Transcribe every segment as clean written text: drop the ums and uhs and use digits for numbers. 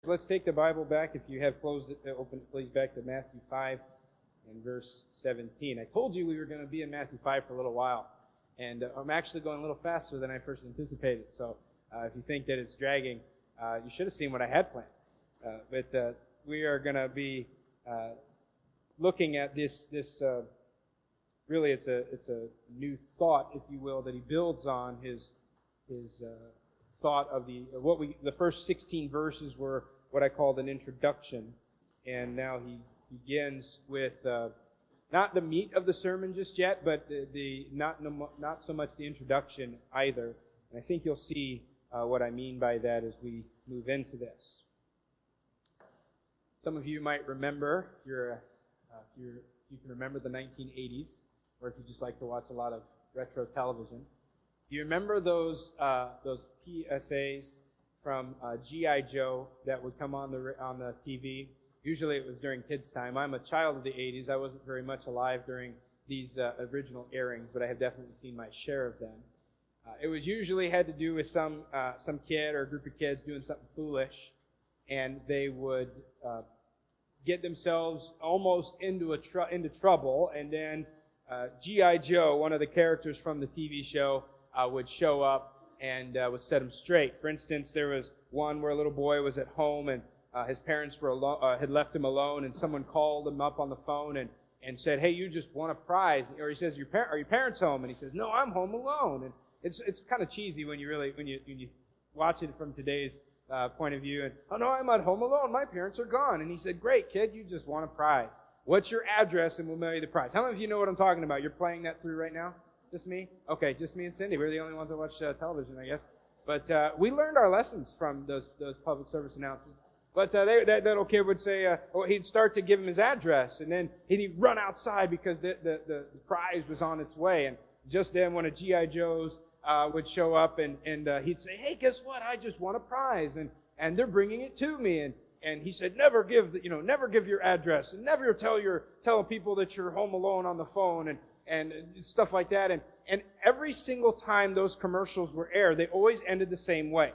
Let's take the Bible back. If you have closed it, open it please back to Matthew 5 and verse 17. I told you we were going to be in Matthew 5 for a little while, and I'm actually going a little faster than I first anticipated. So if you think that it's dragging, you should have seen what I had planned. But we are going to be looking at this. Really, it's a new thought, if you will, that he builds on his thought of the first 16 verses were what I called an introduction, and now he begins with not the meat of the sermon just yet, but not so much the introduction either. And I think you'll see what I mean by that as we move into this. Some of you might remember, if you can remember the 1980s, or if you just like to watch a lot of retro television. Do you remember those PSAs from G.I. Joe that would come on the TV? Usually it was during kids' time. I'm a child of the 80s. I wasn't very much alive during these original airings, but I have definitely seen my share of them. It was usually had to do with some kid or a group of kids doing something foolish, and they would get themselves almost into trouble, and then G.I. Joe, one of the characters from the TV show, would show up and would set them straight. For instance, there was one where a little boy was at home and his parents had left him alone, and someone called him up on the phone and said, "Hey, you just won a prize." Or he says, "Are your parents home?" And he says, "No, I'm home alone." And it's kind of cheesy when you watch it from today's point of view. And, "Oh no, I'm at home alone. My parents are gone." And he said, "Great, kid, you just won a prize. What's your address, and we'll mail you the prize." How many of you know what I'm talking about? You're playing that through right now? Just me? Okay, just me and Cindy. We're the only ones that watch television, I guess. But we learned our lessons from those public service announcements. But that little kid would say, he'd start to give him his address, and then he'd run outside because the prize was on its way. And just then, one of G.I. Joe's would show up, and he'd say, "Hey, guess what? I just won a prize, and they're bringing it to me." And he said, never give your address, and never tell people that you're home alone on the phone, and stuff like that. And every single time those commercials were aired, they always ended the same way.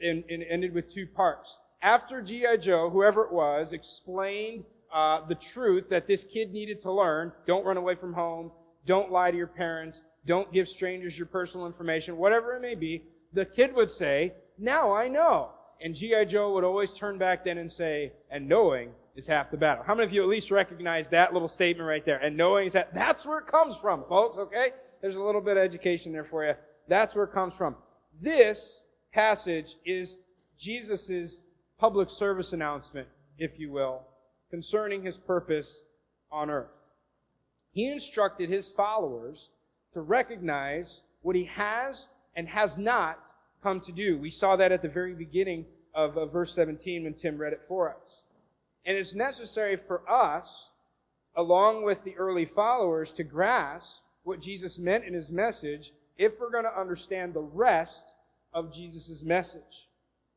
And ended with two parts. After G.I. Joe, whoever it was, explained the truth that this kid needed to learn, don't run away from home, don't lie to your parents, don't give strangers your personal information, whatever it may be, the kid would say, "Now I know." And G.I. Joe would always turn back then and say, "And knowing is half the battle." How many of you at least recognize that little statement right there? And knowing is that's where it comes from, folks, okay? There's a little bit of education there for you. That's where it comes from. This passage is Jesus' public service announcement, if you will, concerning his purpose on earth. He instructed his followers to recognize what he has and has not come to do. We saw that at the very beginning of verse 17 when Tim read it for us. And it's necessary for us, along with the early followers, to grasp what Jesus meant in his message if we're going to understand the rest of Jesus' message,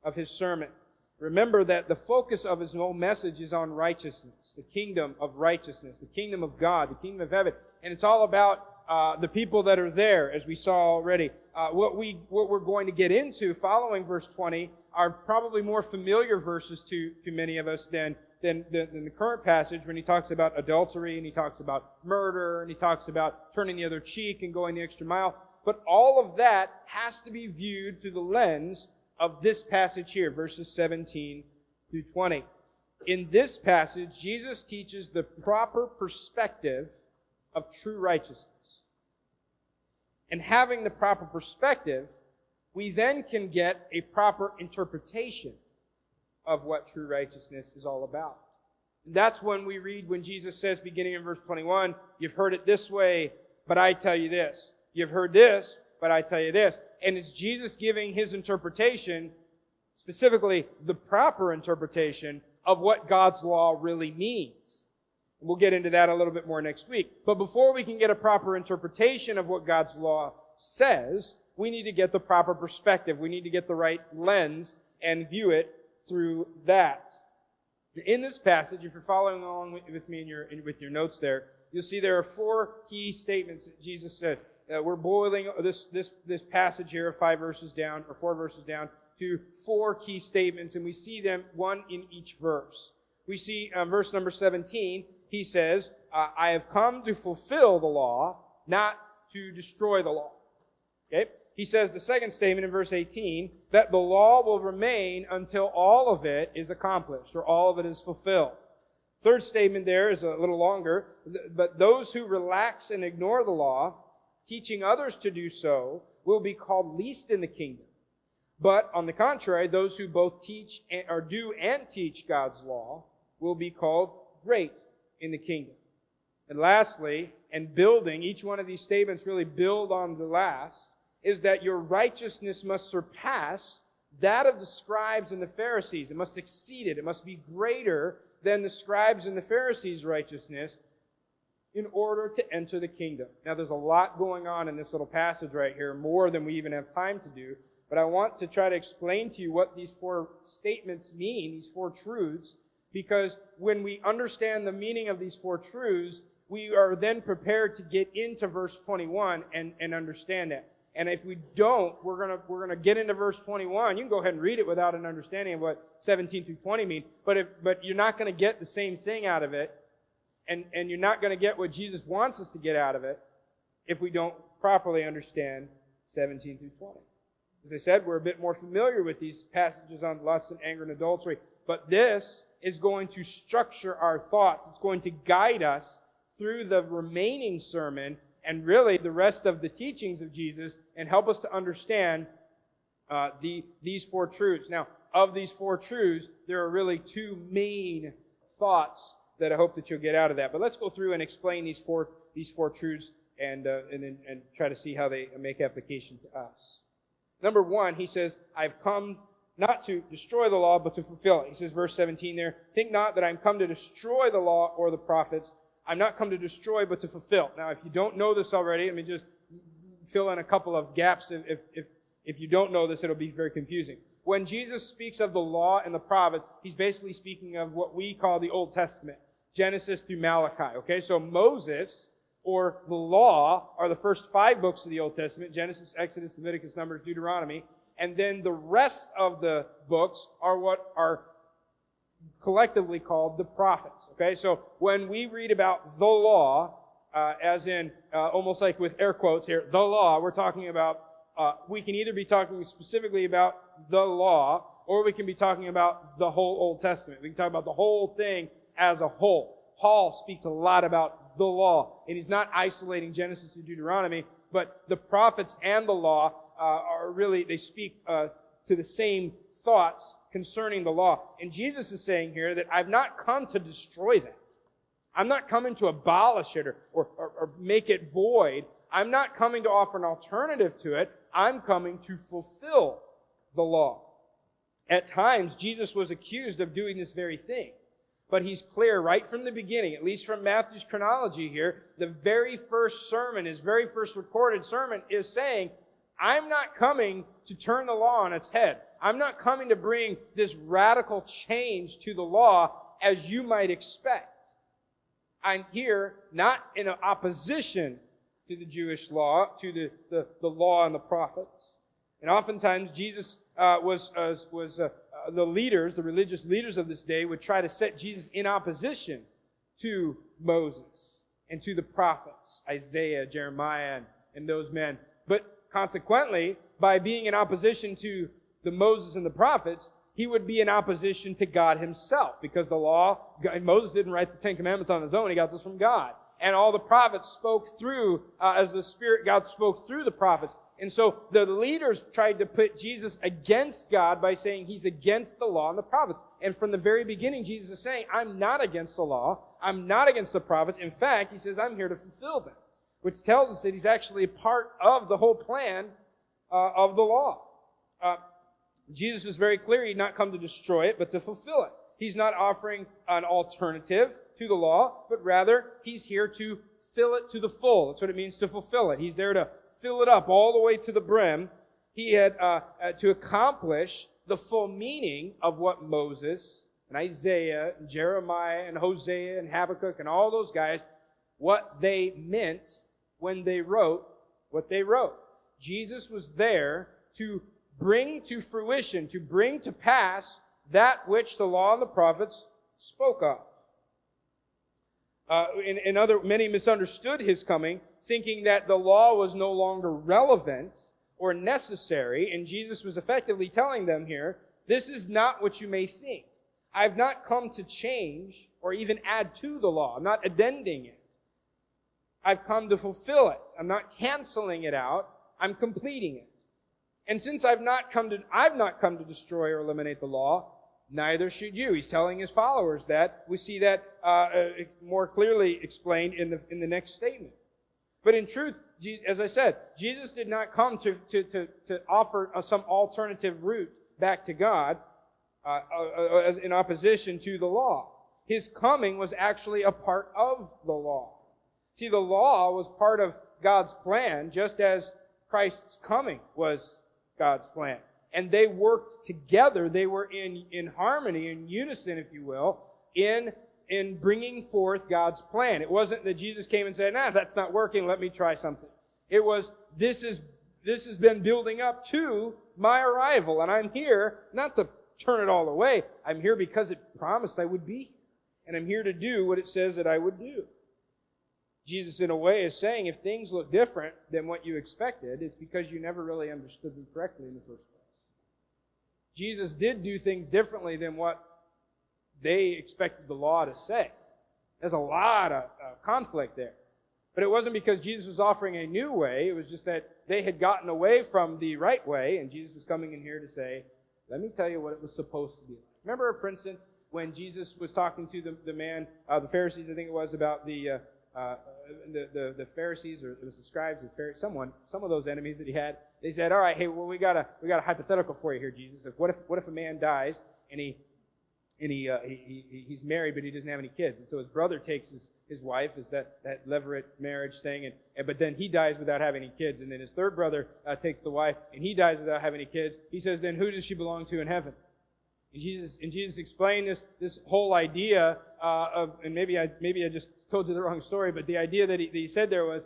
of his sermon. Remember that the focus of his whole message is on righteousness, the kingdom of righteousness, the kingdom of God, the kingdom of heaven. And it's all about the people that are there, as we saw already. What we're going to get into following verse 20 are probably more familiar verses to many of us than the current passage, when he talks about adultery, and he talks about murder, and he talks about turning the other cheek and going the extra mile. But all of that has to be viewed through the lens of this passage here, verses 17 through 20. In this passage, Jesus teaches the proper perspective of true righteousness. And having the proper perspective, we then can get a proper interpretation of what true righteousness is all about. And that's when we read when Jesus says, beginning in verse 21, "You've heard it this way, but I tell you this. You've heard this, but I tell you this." And it's Jesus giving his interpretation, specifically the proper interpretation of what God's law really means. We'll get into that a little bit more next week. But before we can get a proper interpretation of what God's law says, we need to get the proper perspective. We need to get the right lens and view it through that. In this passage, if you're following along with me with your notes there, you'll see there are four key statements that Jesus said. We're boiling this passage here of 4 verses down to 4 key statements, and we see them one in each verse. We see verse number 17, he says, I have come to fulfill the law, not to destroy the law. Okay? He says the second statement in verse 18, that the law will remain until all of it is accomplished, or all of it is fulfilled. Third statement there is a little longer, but those who relax and ignore the law, teaching others to do so, will be called least in the kingdom. But on the contrary, those who both teach or do and teach God's law will be called great in the kingdom. And lastly, and building, each one of these statements really build on the last, is that your righteousness must surpass that of the scribes and the Pharisees. It must exceed it. It must be greater than the scribes and the Pharisees' righteousness in order to enter the kingdom. Now, there's a lot going on in this little passage right here, more than we even have time to do. But I want to try to explain to you what these 4 statements mean, these 4 truths, because when we understand the meaning of these 4 truths, we are then prepared to get into verse 21 and understand that. And if we don't, we're gonna get into verse 21. You can go ahead and read it without an understanding of what 17 through 20 mean. But you're not going to get the same thing out of it, and you're not going to get what Jesus wants us to get out of it if we don't properly understand 17 through 20. As I said, we're a bit more familiar with these passages on lust and anger and adultery, but this is going to structure our thoughts. It's going to guide us through the remaining sermon and really the rest of the teachings of Jesus, and help us to understand these 4 truths. Now, of these 4 truths, there are really 2 main thoughts that I hope that you'll get out of that. But let's go through and explain these four truths and try to see how they make application to us. Number 1, he says, I've come not to destroy the law, but to fulfill it. He says, verse 17 there, think not that I'm come to destroy the law or the prophets. I'm not come to destroy, but to fulfill. Now, if you don't know this already, let me just fill in a couple of gaps. If you don't know this, it'll be very confusing. When Jesus speaks of the law and the prophets, he's basically speaking of what we call the Old Testament, Genesis through Malachi. Okay, so Moses, or the law, are the first 5 books of the Old Testament, Genesis, Exodus, Leviticus, Numbers, Deuteronomy. And then the rest of the books are what are collectively called the prophets. Okay, so when we read about the law, as in almost like with air quotes here, the law, we're talking about, we can either be talking specifically about the law, or we can be talking about the whole Old Testament. We can talk about the whole thing as a whole. Paul speaks a lot about the law, and he's not isolating Genesis to Deuteronomy, but the prophets and the law are really, they speak to the same thoughts concerning the law. And Jesus is saying here that I've not come to destroy that. I'm not coming to abolish it or make it void. I'm not coming to offer an alternative to it. I'm coming to fulfill the law. At times, Jesus was accused of doing this very thing. But he's clear right from the beginning, at least from Matthew's chronology here, the very first sermon, his very first recorded sermon, is saying, I'm not coming to turn the law on its head. I'm not coming to bring this radical change to the law as you might expect. I'm here not in opposition to the Jewish law, to the law and the prophets. And oftentimes Jesus the leaders, the religious leaders of this day, would try to set Jesus in opposition to Moses and to the prophets, Isaiah, Jeremiah, and those men. But consequently, by being in opposition to the Moses and the prophets, he would be in opposition to God himself, because the law, Moses didn't write the 10 Commandments on his own, he got this from God. And all the prophets spoke through, as the Spirit, God spoke through the prophets. And so the leaders tried to put Jesus against God by saying he's against the law and the prophets. And from the very beginning, Jesus is saying, I'm not against the law. I'm not against the prophets. In fact, he says, I'm here to fulfill them. Which tells us that he's actually a part of the whole plan of the law. Jesus is very clear he'd not come to destroy it, but to fulfill it. He's not offering an alternative to the law, but rather he's here to fill it to the full. That's what it means to fulfill it. He's there to fill it up all the way to the brim. He had to accomplish the full meaning of what Moses and Isaiah and Jeremiah and Hosea and Habakkuk and all those guys, what they meant when they wrote what they wrote. Jesus was there to bring to fruition, to bring to pass that which the law and the prophets spoke of. Many misunderstood his coming, thinking that the law was no longer relevant or necessary, and Jesus was effectively telling them here, this is not what you may think. I've not come to change or even add to the law. I'm not addending it. I've come to fulfill it. I'm not canceling it out. I'm completing it. And since I've not come to destroy or eliminate the law, neither should you. He's telling his followers that. We see that more clearly explained in the next statement. But in truth, as I said, Jesus did not come to offer some alternative route back to God as in opposition to the law. His coming was actually a part of the law. See, the law was part of God's plan, just as Christ's coming was God's plan. And they worked together. They were in harmony, in unison, if you will, in bringing forth God's plan. It wasn't that Jesus came and said, that's not working, let me try something. It was, this has been building up to my arrival, and I'm here not to turn it all away. I'm here because it promised I would be. And I'm here to do what it says that I would do. Jesus, in a way, is saying if things look different than what you expected, it's because you never really understood them correctly in the first place. Jesus did do things differently than what they expected the law to say. There's a lot of conflict there. But it wasn't because Jesus was offering a new way. It was just that they had gotten away from the right way, and Jesus was coming in here to say, let me tell you what it was supposed to be like. Remember, for instance, when Jesus was talking to the man, the Pharisees, I think it was, about the Pharisees, or it was the scribes, or Pharisees, some of those enemies that he had. They said, all right, hey, well, we got a hypothetical for you here, Jesus. What if a man dies and he's married but he doesn't have any kids, and so his brother takes his wife, is that levirate marriage thing, but then he dies without having any kids, and then his third brother takes the wife and he dies without having any kids. He says, then who does she belong to in heaven? And Jesus explained this whole idea and maybe I just told you the wrong story, but the idea that he said there was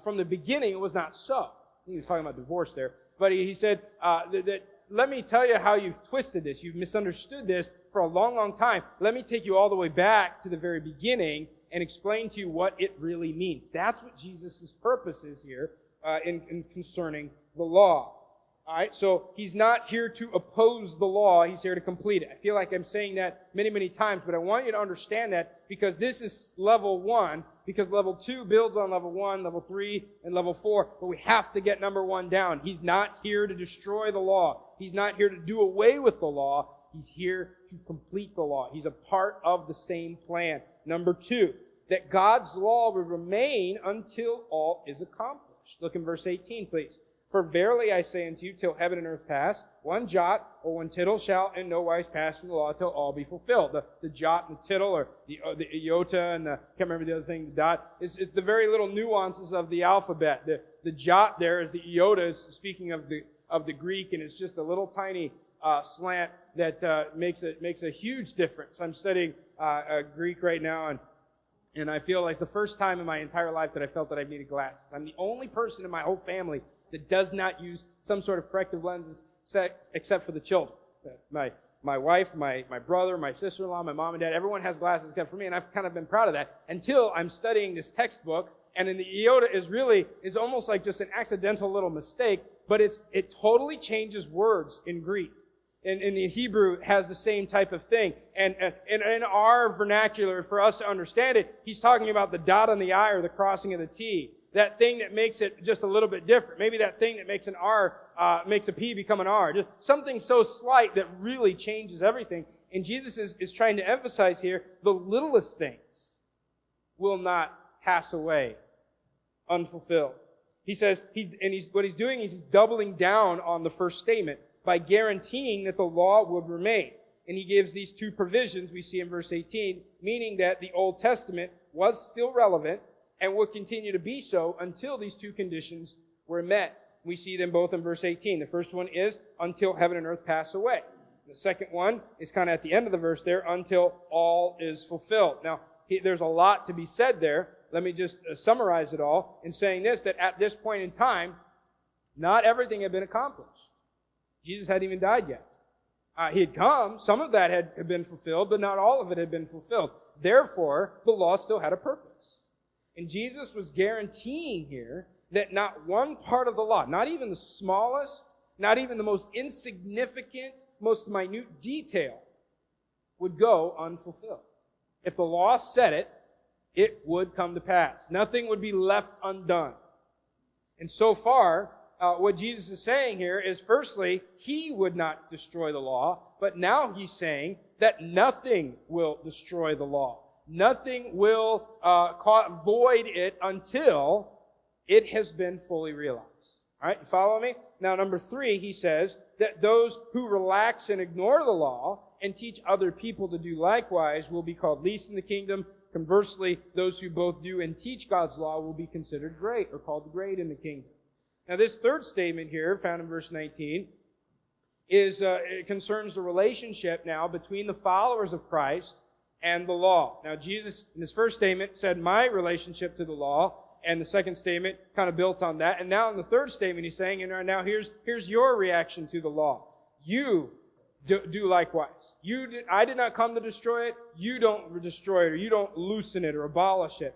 from the beginning it was not so. He was talking about divorce there, but he said that let me tell you how you've twisted this. You've misunderstood this for a long, long time. Let me take you all the way back to the very beginning and explain to you what it really means. That's what Jesus' purpose is here in concerning the law. All right, so he's not here to oppose the law. He's here to complete it. I feel like I'm saying that many, many times, but I want you to understand that because this is level 1, because level 2 builds on level 1, level 3, and level 4, but we have to get number 1 down. He's not here to destroy the law. He's not here to do away with the law. He's here to complete the law. He's a part of the same plan. Number 2, that God's law will remain until all is accomplished. Look in verse 18, please. For verily I say unto you, till heaven and earth pass, one jot or one tittle shall in no wise pass from the law till all be fulfilled. The jot and the tittle, or the iota and I can't remember the other thing, the dot. It's the very little nuances of the alphabet. The jot there is the iota, is speaking of the Greek, and it's just a little tiny slant that makes a huge difference. I'm studying Greek right now, and I feel like it's the first time in my entire life that I felt that I needed glasses. I'm the only person in my whole family that does not use some sort of corrective lenses except for the children. My wife, my brother, my sister-in-law, my mom and dad, everyone has glasses except for me, and I've kind of been proud of that until I'm studying this textbook, and in the iota is almost like just an accidental little mistake, but it totally changes words in Greek. In the Hebrew, it has the same type of thing. And in our vernacular, for us to understand it, he's talking about the dot on the I or the crossing of the T. That thing that makes it just a little bit different. Maybe that thing that makes an R, makes a P become an R. Just something so slight that really changes everything. And Jesus is trying to emphasize here, the littlest things will not pass away unfulfilled. He says, what he's doing is he's doubling down on the first statement by guaranteeing that the law would remain. And he gives these 2 provisions we see in verse 18, meaning that the Old Testament was still relevant and will continue to be so until these 2 conditions were met. We see them both in verse 18. The first one is, until heaven and earth pass away. The second one is kind of at the end of the verse there, until all is fulfilled. Now, there's a lot to be said there. Let me just summarize it all in saying this, that at this point in time, not everything had been accomplished. Jesus hadn't even died yet. He had come. Some of that had been fulfilled, but not all of it had been fulfilled. Therefore, the law still had a purpose. And Jesus was guaranteeing here that not one part of the law, not even the smallest, not even the most insignificant, most minute detail, would go unfulfilled. If the law said it, it would come to pass. Nothing would be left undone. And so far, what Jesus is saying here is, firstly, He would not destroy the law, but now He's saying that nothing will destroy the law. Nothing will void it until it has been fully realized. All right, you follow me? Now, number 3, He says that those who relax and ignore the law and teach other people to do likewise will be called least in the kingdom. Conversely, those who both do and teach God's law will be considered great, or called great in the kingdom. Now, this third statement here, found in verse 19, it concerns the relationship now between the followers of Christ and the law. Now, Jesus, in his first statement, said, my relationship to the law, and the second statement kind of built on that. And now in the third statement, he's saying, now here's your reaction to the law. You do likewise. I did not come to destroy it. You don't destroy it, or you don't loosen it or abolish it.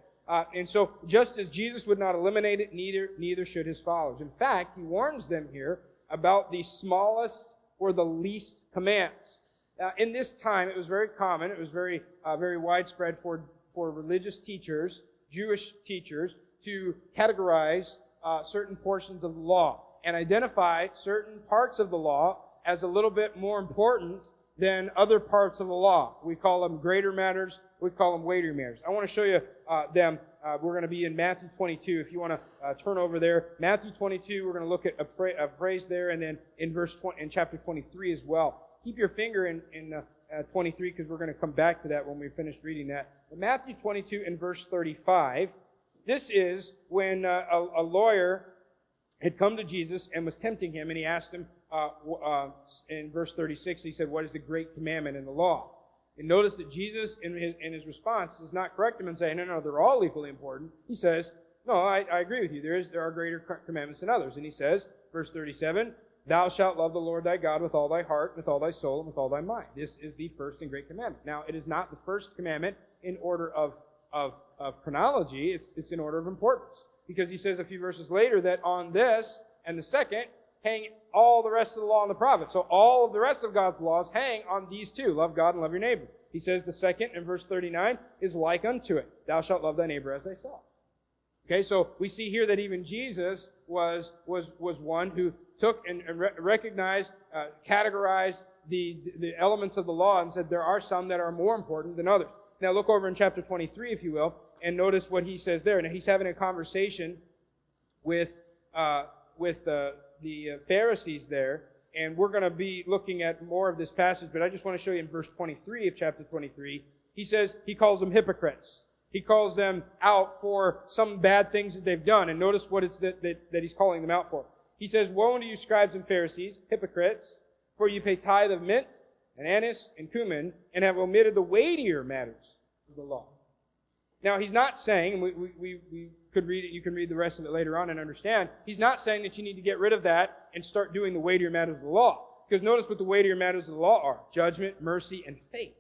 And so, just as Jesus would not eliminate it, neither should His followers. In fact, He warns them here about the smallest or the least commands. In this time, it was very common, it was very widespread for religious teachers, Jewish teachers, to categorize certain portions of the law and identify certain parts of the law as a little bit more important than other parts of the law. We call them greater matters. We call them weightier matters. I want to show you them. We're going to be in Matthew 22. If you want to turn over there, Matthew 22. We're going to look at a phrase there, and then in chapter 23 as well. Keep your finger in 23, because we're going to come back to that when we finish reading that. But Matthew 22 and verse 35. This is when a lawyer had come to Jesus and was tempting Him, and he asked Him, in verse 36, he said, what is the great commandment in the law? And notice that Jesus, in his response, does not correct him and say, no, they're all equally important. He says, no, I agree with you. There are greater commandments than others. And he says, verse 37, thou shalt love the Lord thy God with all thy heart, with all thy soul, and with all thy mind. This is the first and great commandment. Now, it is not the first commandment in order of chronology. It's in order of importance. Because he says a few verses later that on this and the second hang all the rest of the law and the prophets. So all of the rest of God's laws hang on these two. Love God and love your neighbor. He says the second in verse 39 is like unto it. Thou shalt love thy neighbor as thyself. Okay, so we see here that even Jesus was one who took and recognized, categorized the elements of the law and said there are some that are more important than others. Now look over in chapter 23, if you will, and notice what he says there. Now he's having a conversation with the Pharisees there, and we're going to be looking at more of this passage, but I just want to show you in verse 23 of chapter 23. He says, he calls them hypocrites. He calls them out for some bad things that they've done, and notice what it's that he's calling them out for. He says, woe unto you scribes and Pharisees, hypocrites, for you pay tithe of mint and anise and cumin, and have omitted the weightier matters of the law. Now, he's not saying, and we could read it, you can read the rest of it later on and understand, he's not saying that you need to get rid of that and start doing the weightier matters of the law. Because notice what the weightier matters of the law are: judgment, mercy, and faith.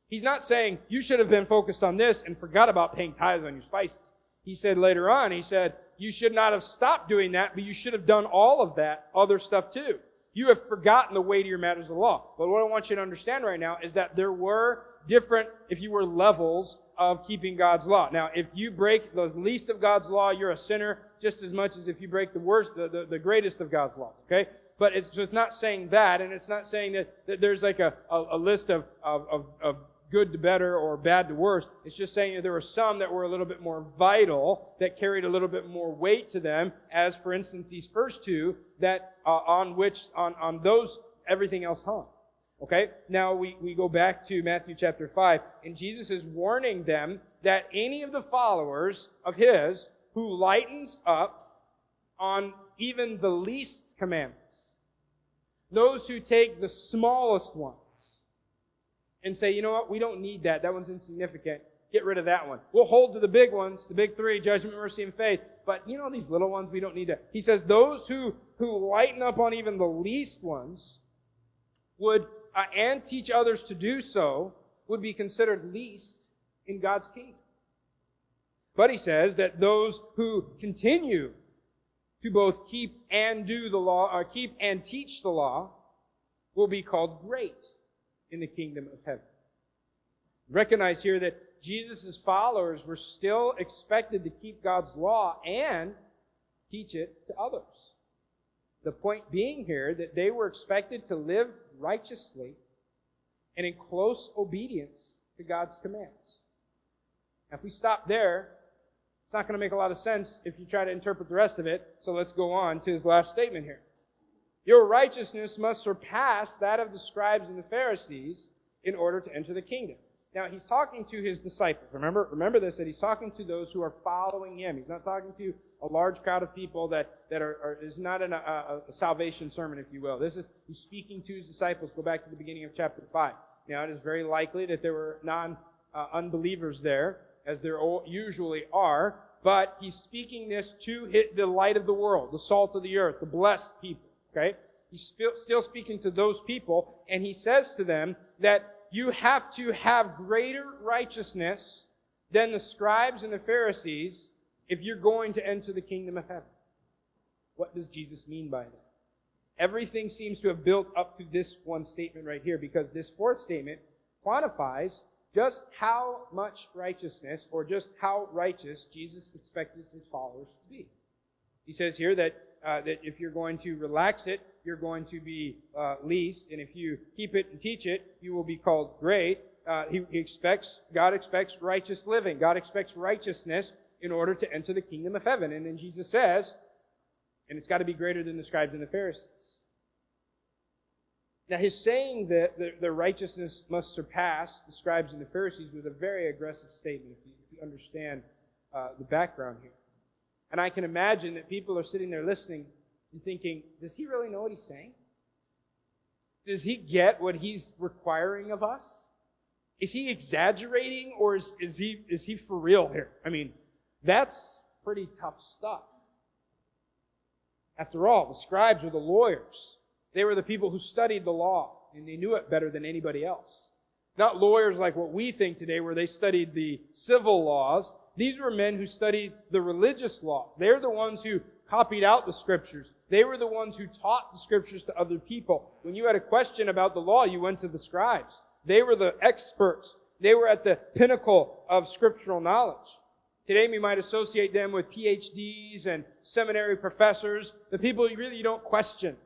He's not saying you should have been focused on this and forgot about paying tithes on your spices. He said later on, he said, you should not have stopped doing that, but you should have done all of that other stuff too. You have forgotten the weightier matters of the law. But what I want you to understand right now is that there were different, if you were, levels of keeping God's law. Now, if you break the least of God's law, you're a sinner just as much as if you break the greatest of God's laws. Okay? But it's not saying that, and it's not saying that there's like a list of good to better or bad to worse. It's just saying that there were some that were a little bit more vital, that carried a little bit more weight to them, as for instance these first two, that on those everything else hung. Okay? Now we go back to Matthew chapter 5, and Jesus is warning them that any of the followers of His who lightens up on even the least commandments, those who take the smallest ones and say, you know what, we don't need that, that one's insignificant, get rid of that one. We'll hold to the big ones, the big three, judgment, mercy, and faith. But these little ones, we don't need to. He says those who lighten up on even the least ones would, and teach others to do so, would be considered least in God's kingdom. But he says that those who continue to both keep and do the law, or keep and teach the law, will be called great in the kingdom of heaven. Recognize here that Jesus' followers were still expected to keep God's law and teach it to others. The point being here that they were expected to live righteously and in close obedience to God's commands. Now, if we stop there, it's not going to make a lot of sense if you try to interpret the rest of it. So let's go on to his last statement here. Your righteousness must surpass that of the scribes and the Pharisees in order to enter the kingdom. Now, he's talking to his disciples. Remember this, that he's talking to those who are following him. He's not talking to a large crowd of people that is not a salvation sermon, if you will. He's speaking to his disciples. Go back to the beginning of chapter 5. Now, it is very likely that there were unbelievers there, as there usually are, but he's speaking this to the light of the world, the salt of the earth, the blessed people, okay? He's still speaking to those people, and he says to them that you have to have greater righteousness than the scribes and the Pharisees if you're going to enter the kingdom of heaven. What does Jesus mean by that? Everything seems to have built up to this one statement right here, because this fourth statement quantifies just how much righteousness, or just how righteous Jesus expected his followers to be. He says here that if you're going to relax it, you're going to be least, and if you keep it and teach it, you will be called great. God expects righteous living. God expects righteousness in order to enter the kingdom of heaven. And then Jesus says, and it's got to be greater than the scribes and the Pharisees. Now, his saying that the righteousness must surpass the scribes and the Pharisees was a very aggressive statement, if you understand the background here. And I can imagine that people are sitting there listening and thinking, does he really know what he's saying? Does he get what he's requiring of us? Is he exaggerating, or is he for real here? I mean, that's pretty tough stuff. After all, the scribes were the lawyers. They were the people who studied the law, and they knew it better than anybody else. Not lawyers like what we think today, where they studied the civil laws. These were men who studied the religious law. They're the ones who copied out the Scriptures. They were the ones who taught the Scriptures to other people. When you had a question about the law, you went to the scribes. They were the experts. They were at the pinnacle of scriptural knowledge. Today we might associate them with PhDs and seminary professors, the people you don't question.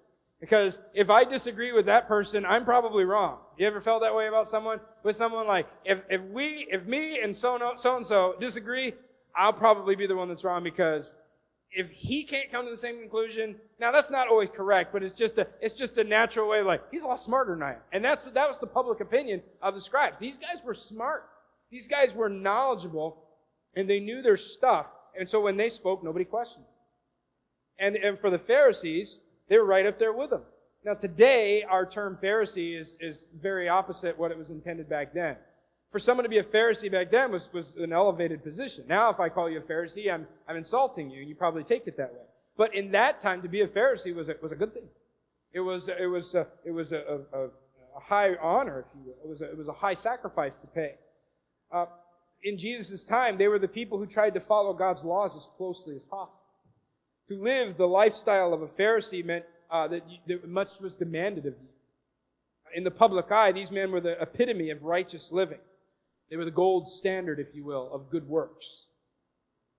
Because if I disagree with that person, I'm probably wrong. You ever felt that way about someone? With someone like, if me and so-and-so disagree, I'll probably be the one that's wrong, because if he can't come to the same conclusion, now that's not always correct, but it's just a natural way, like, he's a lot smarter than I am. And that was the public opinion of the scribes. These guys were smart. These guys were knowledgeable, and they knew their stuff. And so when they spoke, nobody questioned them. And for the Pharisees, they were right up there with them. Now today, our term Pharisee is very opposite what it was intended back then. For someone to be a Pharisee back then was an elevated position. Now if I call you a Pharisee, I'm insulting you, and you probably take it that way. But in that time, to be a Pharisee was a good thing. It was a high honor, if you will. It was a high sacrifice to pay. In Jesus' time, they were the people who tried to follow God's laws as closely as possible. To live the lifestyle of a Pharisee meant that much was demanded of you. In the public eye, these men were the epitome of righteous living. They were the gold standard, if you will, of good works.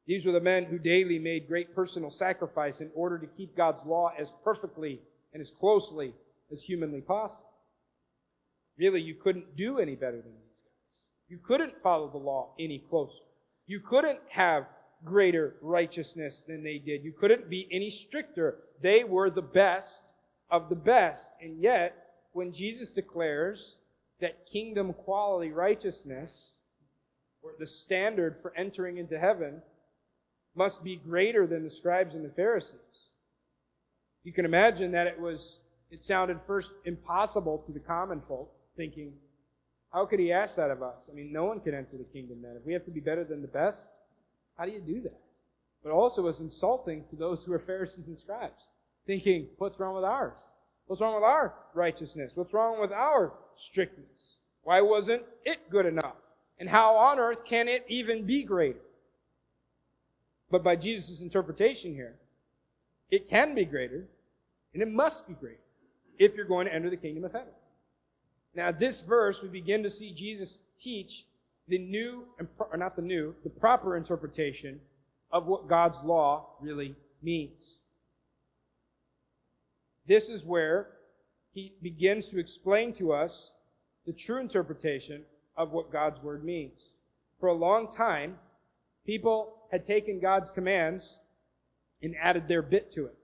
These were the men who daily made great personal sacrifice in order to keep God's law as perfectly and as closely as humanly possible. Really, you couldn't do any better than these guys. You couldn't follow the law any closer. You couldn't have greater righteousness than they did. You couldn't be any stricter. They were the best of the best. And yet, when Jesus declares that kingdom quality righteousness, or the standard for entering into heaven, must be greater than the scribes and the Pharisees, you can imagine that it sounded first impossible to the common folk, thinking, How could he ask that of us? I mean, no one can enter the kingdom then. If we have to be better than the best, how do you do that? But also was insulting to those who are Pharisees and scribes, thinking, what's wrong with ours? What's wrong with our righteousness? What's wrong with our strictness? Why wasn't it good enough? And how on earth can it even be greater? But by Jesus' interpretation here, it can be greater, and it must be greater if you're going to enter the kingdom of heaven. Now, this verse, we begin to see Jesus teach the proper interpretation of what God's law really means. This is where he begins to explain to us the true interpretation of what God's word means. For a long time, people had taken God's commands and added their bit to it.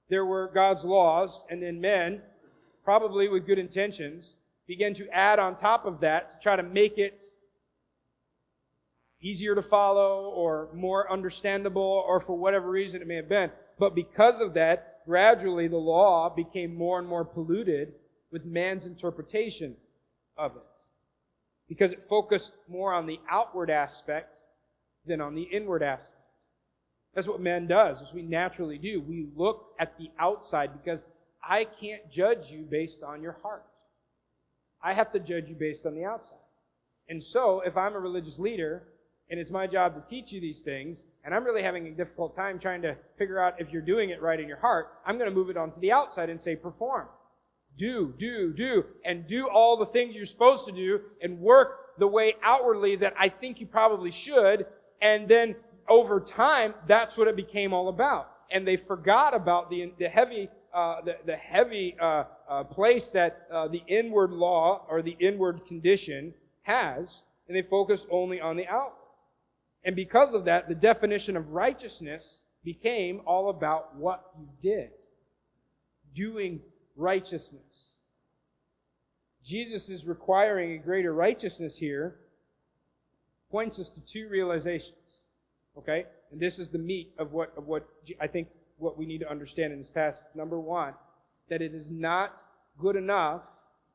There were God's laws, and then men, probably with good intentions, began to add on top of that to try to make it easier to follow or more understandable, or for whatever reason it may have been. But because of that, gradually the law became more and more polluted with man's interpretation of it, because it focused more on the outward aspect than on the inward aspect. That's what man does, as we naturally do. We look at the outside because I can't judge you based on your heart. I have to judge you based on the outside. And so, if I'm a religious leader, and it's my job to teach you these things, and I'm really having a difficult time trying to figure out if you're doing it right in your heart, I'm going to move it onto the outside and say, perform. Do, and do all the things you're supposed to do, and work the way outwardly that I think you probably should, and then over time, that's what it became all about. And they forgot about the heavy place that the inward law or the inward condition has, and they focused only on the outward. And because of that, the definition of righteousness became all about what you did. Doing righteousness. Jesus is requiring a greater righteousness here, points us to two realizations. Okay? And this is the meat of what I think what we need to understand in this passage. Number one, that it is not good enough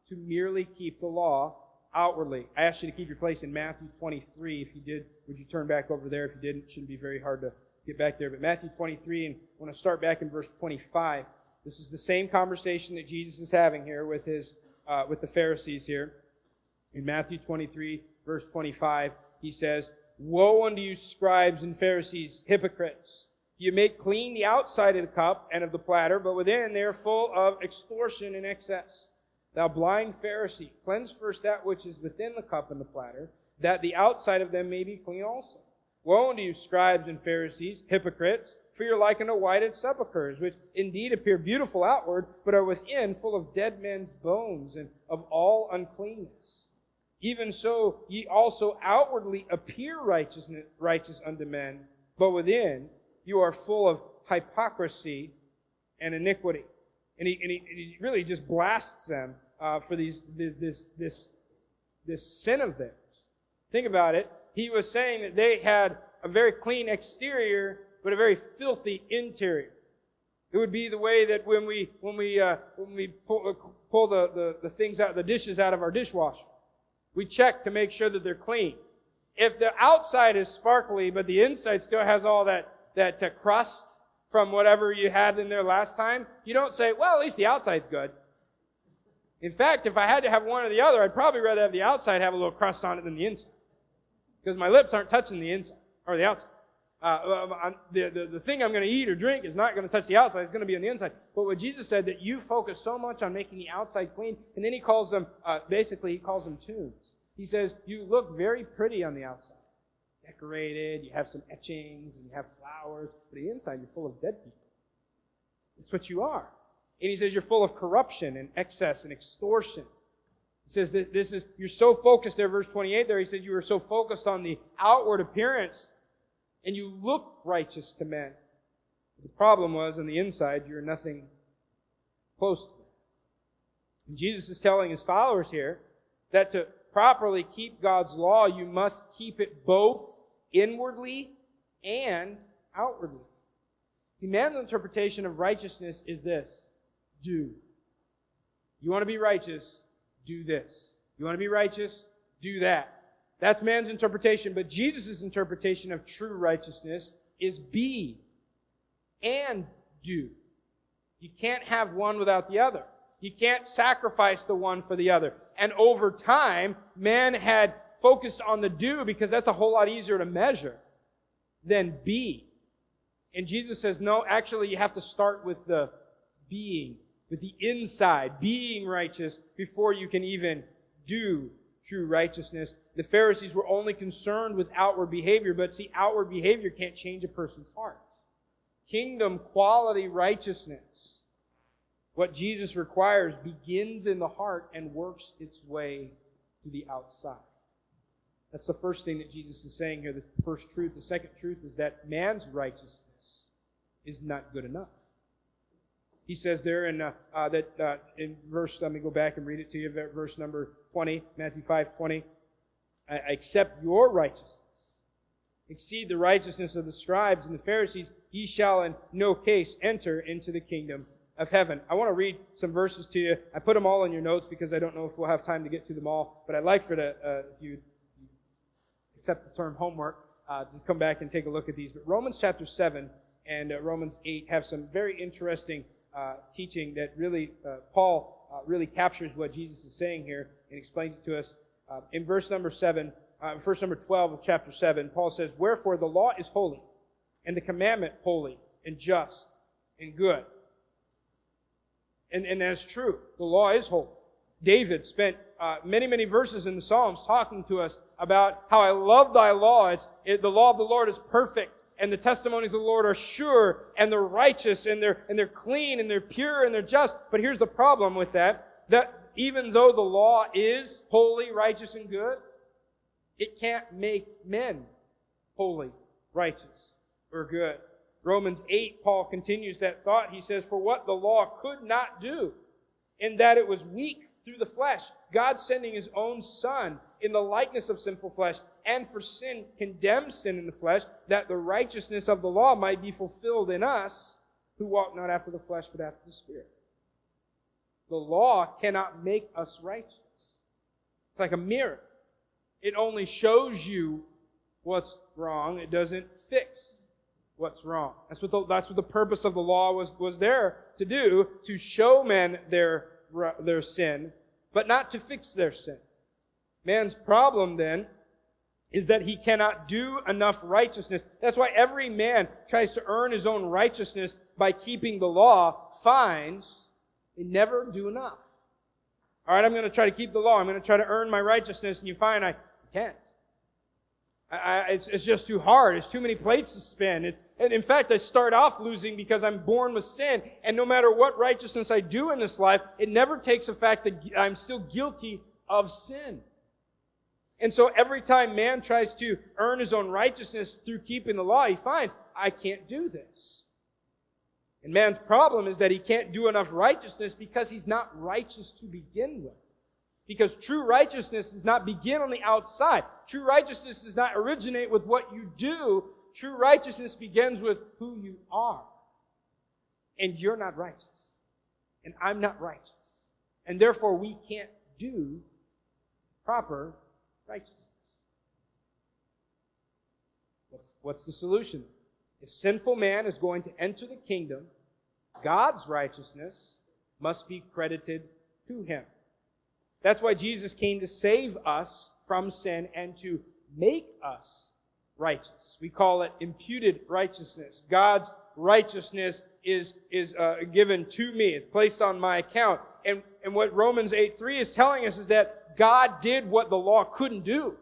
to merely keep the law outwardly. I asked you to keep your place in Matthew 23. If you did, would you turn back over there? If you didn't, it shouldn't be very hard to get back there. But Matthew 23, and I want to start back in verse 25. This is the same conversation that Jesus is having here with the Pharisees here. In Matthew 23, verse 25, he says, "Woe unto you, scribes and Pharisees, hypocrites! You make clean the outside of the cup and of the platter, but within they are full of extortion and excess. Thou blind Pharisee, cleanse first that which is within the cup and the platter, that the outside of them may be clean also. Woe unto you, scribes and Pharisees, hypocrites! For you are like unto whited sepulchres, which indeed appear beautiful outward, but are within full of dead men's bones and of all uncleanness. Even so, ye also outwardly appear righteous unto men, but within you are full of hypocrisy and iniquity." And he really just blasts them for this sin of theirs. Think about it. He was saying that they had a very clean exterior, but a very filthy interior. It would be the way that when we pull the things out, the dishes out of our dishwasher, we check to make sure that they're clean. If the outside is sparkly, but the inside still has all that crust from whatever you had in there last time, you don't say, well, at least the outside's good. In fact, if I had to have one or the other, I'd probably rather have the outside have a little crust on it than the inside. Because my lips aren't touching the inside, or the outside. The thing I'm going to eat or drink is not going to touch the outside, it's going to be on the inside. But what Jesus said, that you focus so much on making the outside clean, and then he calls them, he calls them tombs. He says, you look very pretty on the outside. Decorated, you have some etchings, and you have flowers, but the inside you're full of dead people. That's what you are. And he says you're full of corruption and excess and extortion. He says that you're so focused there, verse 28 there, he says you are so focused on the outward appearance, and you look righteous to men. The problem was, on the inside, you're nothing close to them. And Jesus is telling his followers here that to properly keep God's law, you must keep it both inwardly and outwardly. The man's interpretation of righteousness is this: do. You want to be righteous, do this. You want to be righteous? Do that. That's man's interpretation, but Jesus' interpretation of true righteousness is be and do. You can't have one without the other. You can't sacrifice the one for the other. And over time, man had focused on the do because that's a whole lot easier to measure than be. And Jesus says, no, actually you have to start with the being, with the inside, being righteous before you can even do true righteousness. The Pharisees were only concerned with outward behavior, but see, outward behavior can't change a person's heart. Kingdom quality righteousness, what Jesus requires, begins in the heart and works its way to the outside. That's the first thing that Jesus is saying here, the first truth. The second truth is that man's righteousness is not good enough. He says there in verse, let me go back and read it to you, verse number 20, Matthew 5:20. I accept your righteousness. Exceed the righteousness of the scribes and the Pharisees, ye shall in no case enter into the kingdom of heaven. I want to read some verses to you. I put them all in your notes because I don't know if we'll have time to get to them all, but I'd like for if you accept the term homework, to come back and take a look at these. But Romans chapter 7 and Romans 8 have some very interesting teaching that really, Paul really captures what Jesus is saying here and explains it to us. In verse number 12 of chapter 7, Paul says, wherefore the law is holy, and the commandment holy, and just, and good. And that's true. The law is holy. David spent many verses in the Psalms talking to us about how I love thy law. The law of the Lord is perfect, and the testimonies of the Lord are sure, and they're righteous, and they're clean, and they're pure, and they're just. But here's the problem with that even though the law is holy, righteous, and good, it can't make men holy, righteous, or good. Romans 8, Paul continues that thought. He says, for what the law could not do, in that it was weak through the flesh, God sending His own Son in the likeness of sinful flesh, and for sin condemned sin in the flesh, that the righteousness of the law might be fulfilled in us, who walk not after the flesh, but after the Spirit. The law cannot make us righteous. It's like a mirror. It only shows you what's wrong. It doesn't fix what's wrong. That's what the purpose of the law was there to do, to show men their sin, but not to fix their sin. Man's problem then is that he cannot do enough righteousness. That's why every man tries to earn his own righteousness by keeping the law, finds they never do enough. All right, I'm going to try to keep the law. I'm going to try to earn my righteousness, and you find I can't. It's just too hard. It's too many plates to spin. And in fact, I start off losing because I'm born with sin. And no matter what righteousness I do in this life, it never takes the fact that I'm still guilty of sin. And so every time man tries to earn his own righteousness through keeping the law, he finds, I can't do this. And man's problem is that he can't do enough righteousness because he's not righteous to begin with. Because true righteousness does not begin on the outside. True righteousness does not originate with what you do. True righteousness begins with who you are. And you're not righteous. And I'm not righteous. And therefore we can't do proper righteousness. What's the solution? If sinful man is going to enter the kingdom, God's righteousness must be credited to him. That's why Jesus came to save us from sin and to make us righteous. We call it imputed righteousness. God's righteousness is given to me. It's placed on my account. And what Romans 8:3 is telling us is that God did what the law couldn't do.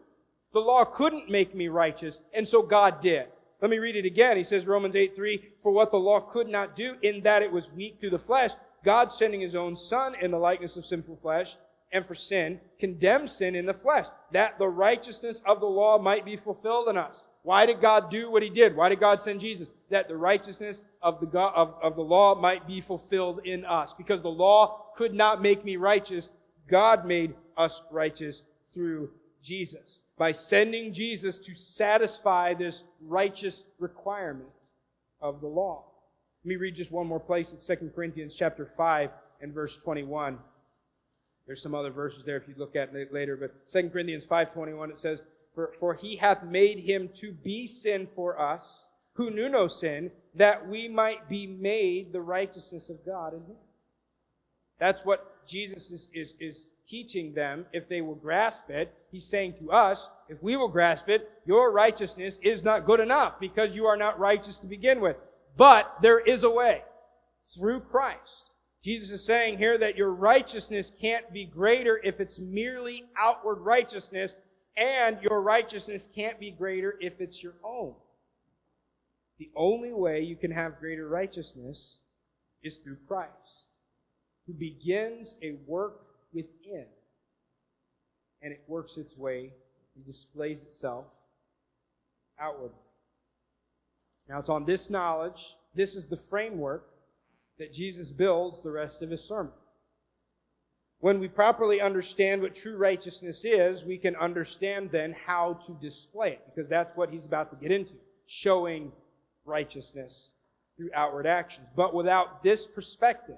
The law couldn't make me righteous, and so God did. Let me read it again. He says, Romans 8:3, for what the law could not do, in that it was weak through the flesh, God sending His own Son in the likeness of sinful flesh, and for sin, condemned sin in the flesh, that the righteousness of the law might be fulfilled in us. Why did God do what He did? Why did God send Jesus? That the righteousness of the law might be fulfilled in us. Because the law could not make me righteous, God made us righteous through Jesus, by sending Jesus to satisfy this righteous requirement of the law. Let me read just one more place. It's 2 Corinthians chapter 5 and verse 21. There's some other verses there if you look at it later, but 2 Corinthians 5:21, it says, For he hath made him to be sin for us, who knew no sin, that we might be made the righteousness of God in him. That's what Jesus is teaching them if they will grasp it. He's saying to us, if we will grasp it, your righteousness is not good enough because you are not righteous to begin with. But there is a way through Christ. Jesus is saying here that your righteousness can't be greater if it's merely outward righteousness, and your righteousness can't be greater if it's your own. The only way you can have greater righteousness is through Christ, who begins a work within, and it works its way and displays itself outwardly. Now, it's on this knowledge, this is the framework that Jesus builds the rest of his sermon. When we properly understand what true righteousness is, we can understand then how to display it, because that's what he's about to get into, showing righteousness through outward actions. But without this perspective,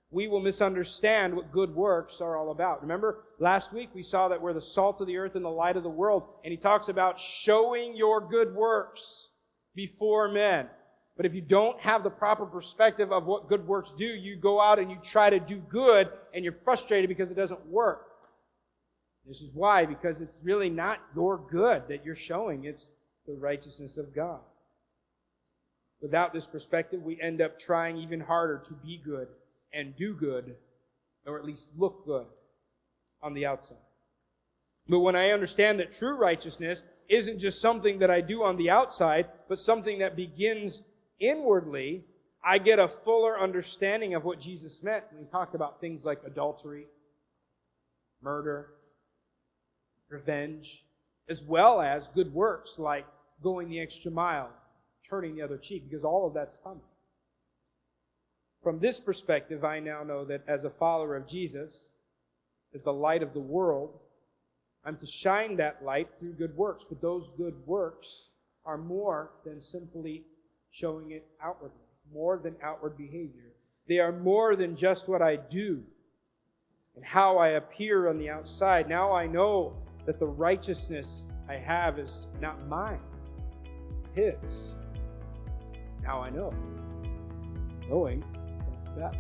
we will misunderstand what good works are all about. Remember, last week we saw that we're the salt of the earth and the light of the world, and he talks about showing your good works before men. But if you don't have the proper perspective of what good works do, you go out and you try to do good, and you're frustrated because it doesn't work. This is why, because it's really not your good that you're showing, it's the righteousness of God. Without this perspective, we end up trying even harder to be good and do good, or at least look good on the outside. But when I understand that true righteousness isn't just something that I do on the outside, but something that begins inwardly, I get a fuller understanding of what Jesus meant when he talked about things like adultery, murder, revenge, as well as good works like going the extra mile, turning the other cheek, because all of that's coming. From this perspective, I now know that as a follower of Jesus, as the light of the world, I'm to shine that light through good works. But those good works are more than simply showing it outwardly, more than outward behavior. They are more than just what I do and how I appear on the outside. Now I know that the righteousness I have is not mine, His. Now I know. Knowing that.